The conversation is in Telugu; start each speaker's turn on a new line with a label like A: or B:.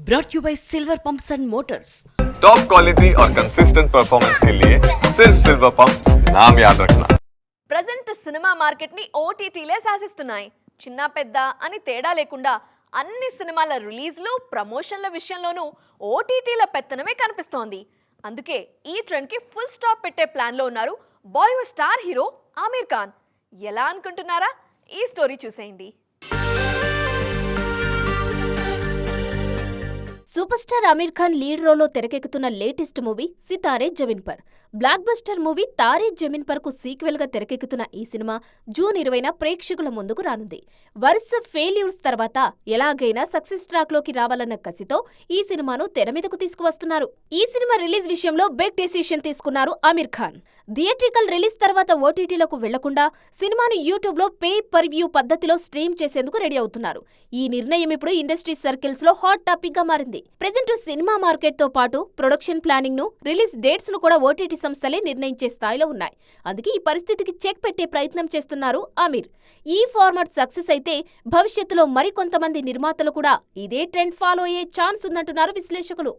A: brought you by Silver Pumps and Motors.
B: Top quality और कंसिस्टेंट परफॉर्मेंस के लिए सिर्फ सिल्वर पंप्स नाम याद रखना.
C: ప్రజెంట్ సినిమా మార్కెట్ ని ఓటీటీలే శాసిస్తున్నాయి. చిన్న పెద్ద అని తేడా లేకుండా అన్ని సినిమాల రిలీజ్లు ప్రమోషన్ల విషయంలోనూ ఓటీటీల పెత్తనమే కనిపిస్తోంది. అందుకే ఈ ట్రెండ్ కి ఫుల్ స్టాప్ పెట్టే ప్లాన్ లో ఉన్నారు బాలీవుడ్ స్టార్ హీరో ఆమీర్ ఖాన్. ఎలా అనుకుంటున్నారా? ఈ స్టోరీ చూసేయండి.
D: Superstar Aamir Khan lead రోల్లో తెరకెక్కుతున్న latest movie Sitaare Zameen Par. Blockbuster movie Taare Zameen Par కు సీక్వెల్ గా తెరకెక్కుతున్న ఈ సినిమా జూన్ 20న ప్రేక్షకుల ముందుకు రానుంది. వరుస ఫెయిల్యూర్స్ తర్వాత ఎలాగైనా సక్సెస్ ట్రాక్ లోకి రావాలన్న కసితో ఈ సినిమాను తెర మీదకు తీసుకువస్తున్నారు. ఈ సినిమా రిలీజ్ విషయంలో బిగ్ డెసిషన్ తీసుకున్నారు ఆమీర్ ఖాన్. థియేట్రికల్ రిలీజ్ తర్వాత ఓటీటీలకు వెళ్లకుండా సినిమాను యూట్యూబ్ లో పే పర్ వ్యూ పద్ధతిలో స్ట్రీమ్ చేసేందుకు రెడీ అవుతున్నారు. ఈ నిర్ణయం ఇప్పుడు ఇండస్ట్రీ సర్కిల్స్ లో హాట్ టాపిక్ గా మారింది. ప్రెజెంట్ సినిమా మార్కెట్ తో పాటు ప్రొడక్షన్ ప్లానింగ్ ను, రిలీజ్ డేట్స్ ను కూడా ఓటీటీ సంస్థలే నిర్ణయించే స్థాయిలో ఉన్నాయి. అందుకే ఈ పరిస్థితికి చెక్ పెట్టే ప్రయత్నం చేస్తున్నారు ఆమీర్. ఈ ఫార్మాట్ సక్సెస్ అయితే భవిష్యత్తులో మరికొంతమంది నిర్మాతలు కూడా ఇదే ట్రెండ్ ఫాలో అయ్యే ఛాన్స్ ఉందంటున్నారు విశ్లేషకులు.